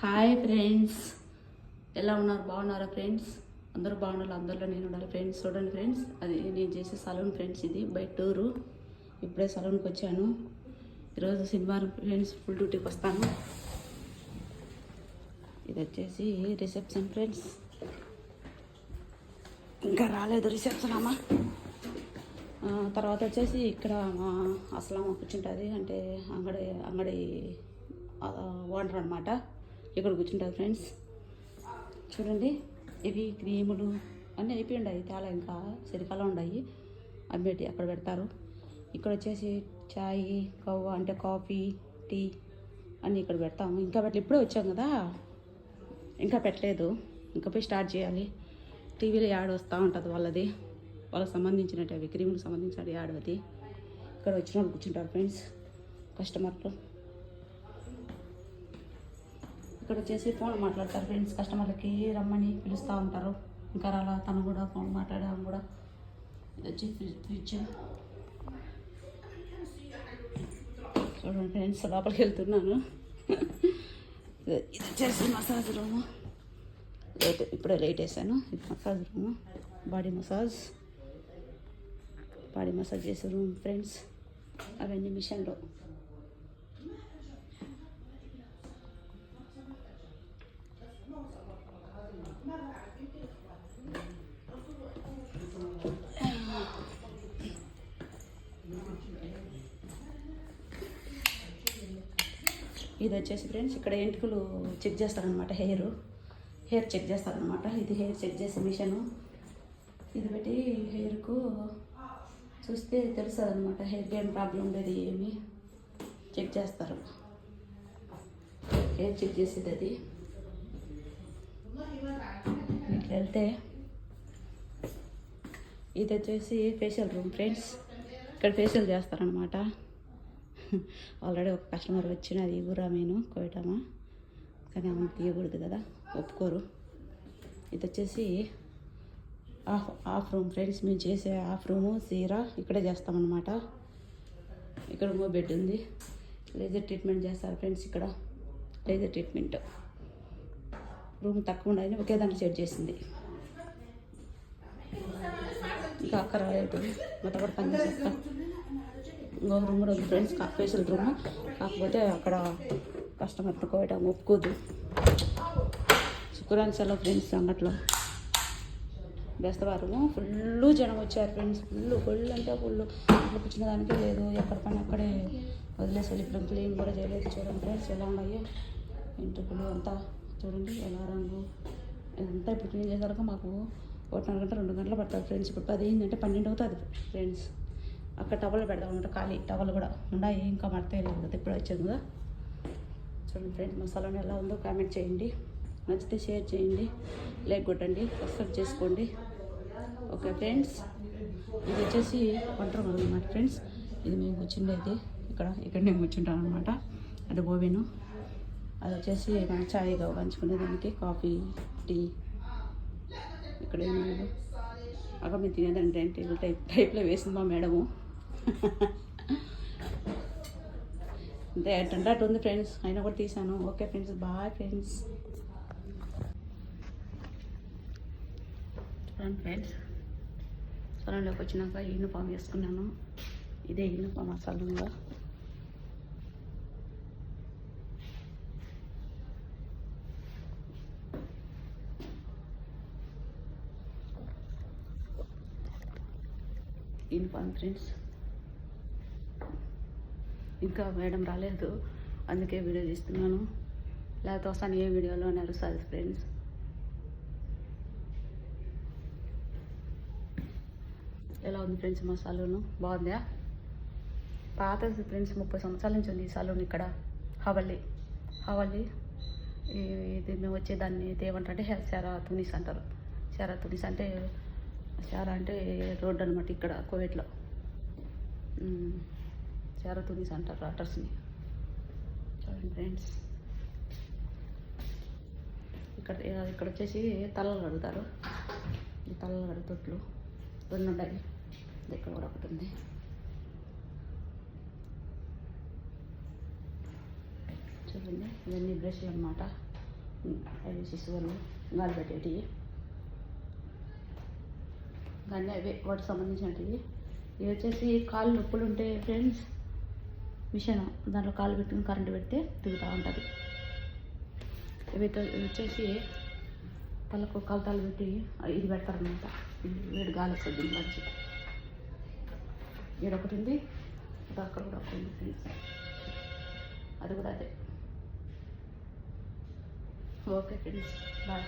Hi friends, ఎలా ఉన్నారు? బాగున్నారా ఫ్రెండ్స్? అందరూ బాగున్నారు, అందరిలో నేను ఉండాలి ఫ్రెండ్స్. చూడండి ఫ్రెండ్స్, అది నేను చేసే సలూన్ ఫ్రెండ్స్. ఇది బయట టూరు. ఇప్పుడే సలూన్కి వచ్చాను. ఈరోజు శనివారం ఫ్రెండ్స్, ఫుల్ డ్యూటీకి వస్తాను. ఇది వచ్చేసి రిసెప్షన్ ఫ్రెండ్స్. ఇంకా రాలేదు రిసెప్షన్ అమ్మ. తర్వాత వచ్చేసి ఇక్కడ అసలు కూర్చుంటుంది, అంటే అంగడి ఓనర్ అనమాట. ఇక్కడ కూర్చుంటుంది ఫ్రెండ్స్. చూడండి, ఇవి క్రీములు అన్నీ అయిపోయి ఉన్నాయి, చాలా ఇంకా సరికాలం ఉన్నాయి. అవి అక్కడ పెడతారు. ఇక్కడ వచ్చేసి చాయ్, కవ్వ అంటే కాఫీ, టీ అన్నీ ఇక్కడ పెడతాము. ఇంకా ఇప్పుడే వచ్చాం కదా, ఇంకా పెట్టలేదు. ఇంకా పోయి స్టార్ట్ చేయాలి. టీవీలో యాడ్ వస్తూ ఉంటుంది వాళ్ళకి సంబంధించినట్టు, అవి క్రీములకు సంబంధించిన యాడ్. అది ఇక్కడ వచ్చిన వాళ్ళు కూర్చుంటారు ఫ్రెండ్స్, కస్టమర్లు. ఇక్కడ వచ్చేసి ఫోన్ మాట్లాడతారు ఫ్రెండ్స్. కస్టమర్లకి రమ్మని పిలుస్తూ ఉంటారు. ఇంకా రాలా, తను కూడా ఫోన్ మాట్లాడాము కూడా. ఇది వచ్చి ఫ్రిడ్జ్. చూడండి ఫ్రెండ్స్, లోపలికి వెళ్తున్నాను. ఇది వచ్చేసి మసాజ్ రూము. ఇప్పుడే లైట్ వేసాను. ఇది మసాజ్ రూము, బాడీ మసాజ్ చేసే రూమ్ ఫ్రెండ్స్. అవన్నీ మిషన్లో. ఇది వచ్చేసి ఫ్రెండ్స్, ఇక్కడ ఎంటుకలు చెక్ చేస్తారనమాట. హెయిర్ చెక్ చేస్తారనమాట. ఇది హెయిర్ చెక్ చేసే మిషను. ఇది పెట్టి హెయిర్కు చూస్తే తెలుస్తుంది అనమాట, హెయిర్కి ఏం ప్రాబ్లం ఉండేది ఏమి చెక్ చేస్తారు. హెయిర్ చెక్ చేసేది అది. ఇట్లా వెళ్తే ఇది వచ్చేసి ఫేషియల్ రూమ్ ఫ్రెండ్స్. ఇక్కడ ఫేషియల్ చేస్తారనమాట. ఆల్రెడీ ఒక కస్టమర్ వచ్చినది, ఊరా మీను కోయటమా, కానీ ఆమె తీయకూడదు కదా, ఒప్పుకోరు. ఇది వచ్చేసి హాఫ్ రూమ్ ఫ్రెండ్స్. మేము చేసే హాఫ్ రూము సీరా ఇక్కడే చేస్తామన్నమాట. ఇక్కడ బెడ్ ఉంది. లేజర్ ట్రీట్మెంట్ చేస్తారు ఫ్రెండ్స్. ఇక్కడ లేజర్ ట్రీట్మెంట్. రూమ్ తక్కువ ఉండని ఒకే దాంట్లో సెట్ చేసింది. ఇంకా అక్కడ రాలేదు, మొత్తం కూడా పని చేసేస్తా. ఇంకొక రూమ్ కూడా ఉంది ఫ్రెండ్స్, ఫేషియల్ రూమ్. కాకపోతే అక్కడ కస్టమర్ కోయటం ఒప్పుకోదు. శుక్రవారం సెలవు ఫ్రెండ్స్. అంగట్లో బెస్తవారము ఫుల్ జనం వచ్చారు ఫ్రెండ్స్. ఫుల్ అంటే ఫుల్. ఇట్లా కూర్చున్న దానికే లేదు, ఎక్కడ పని అక్కడే వదిలేసారు. ఇప్పుడు క్లీన్ కూడా చేయలేదు. చూడండి ఫ్రెండ్స్ ఎలా ఉన్నాయి ఇంటికులు అంతా. చూడండి ఎలా రంగు అంతా. ఇప్పుడు క్లీన్ చేసేసరికి మాకు 1.5 గంట 2 గంటలు పడుతుంది ఫ్రెండ్స్. ఇప్పుడు 10 అయిందంటే 12 అవుతుంది ఫ్రెండ్స్. అక్కడ టవల్ పెడదామంటే ఖాళీ టవల్ కూడా ఉన్నాయి, ఇంకా మడతే లేదు కదా, ఇప్పుడు వచ్చాను కదా. చూడండి ఫ్రెండ్స్, మసాలాను ఎలా ఉందో కామెంట్ చేయండి. నచ్చితే షేర్ చేయండి, లైక్ కొట్టండి, సబ్స్క్రైబ్ చేసుకోండి. ఓకే ఫ్రెండ్స్, ఇది వచ్చేసి వంట రూమ్ అనమాట ఫ్రెండ్స్. ఇది మేము కూర్చుండేది ఇక్కడ నేను కూర్చుంటాను అనమాట. అది ఓవెను. అది వచ్చేసి మనం ఛాయ్గా పంచుకునేదానికి, కాఫీ, టీ. ఇక్కడ ఏమో అక్కడ మేము తినేదాన్ని డైనింగ్ టేబుల్ టైప్లో వేసింది మా మేడము. అంటే అటు ఉంది ఫ్రెండ్స్, అయినా కూడా తీసాను. Okay friends, bye friends. చూడండి ఫ్రెండ్స్, సలూన్లోకి వచ్చినాక యూనిఫామ్ వేసుకున్నాను. ఇదే యూనిఫామ్ ఆ సలూన్లో. Uniform friends. ఇంకా మేడం రాలేదు, అందుకే వీడియో తీస్తున్నాను. లేకపోతే వస్తాను ఏ వీడియోలో నడుస్తుంది ఫ్రెండ్స్. ఎలా ఉంది ఫ్రెండ్స్ మా సలూను? బాగుందా? పాతది ఫ్రెండ్స్, 30 సంవత్సరాల నుంచి ఉంది ఈ సలూన్ ఇక్కడ. హవల్లి. ఇది మేము వచ్చేదాన్ని ఏమంటారంటే శారా తునీస్ అంటారు. శారా తునీస్ అంటే శారా అంటే రోడ్డు అనమాట ఇక్కడ కోవిట్లో. శారా తునీస్ అంటారు అడ్రస్ని. చూడండి ఫ్రెండ్స్, ఇక్కడ వచ్చేసి తలలు కడుగుతారు. ఈ తలలు కడుగుతొట్లు 2 ఉన్నాయి. ఇక్కడ కూడా ఒకటి ఉంది. చూడండి, ఇవన్నీ బ్రష్లు అనమాట. డయాలసిస్ వాళ్ళు గాలి పెట్టేటివి కానీ అవే వాటికి సంబంధించినవి. ఇవి వచ్చేసి కాళ్ళు నొప్పులు ఉంటే ఫ్రెండ్స్ మిషన్ దాంట్లో కాలు పెట్టుకుని కరెంటు పెడితే తిరుగుతూ ఉంటుంది. ఇవి వచ్చేసి తలకు కలతాలు పెట్టి ఇది పెడతారనమాట. వేడి గాలి వస్తుంది దీని మంచి. ఒకటి ఉంది, అక్కడ కూడా ఒకటి ఉంది ఫ్రెండ్స్, అది కూడా అదే. Okay friends, bye.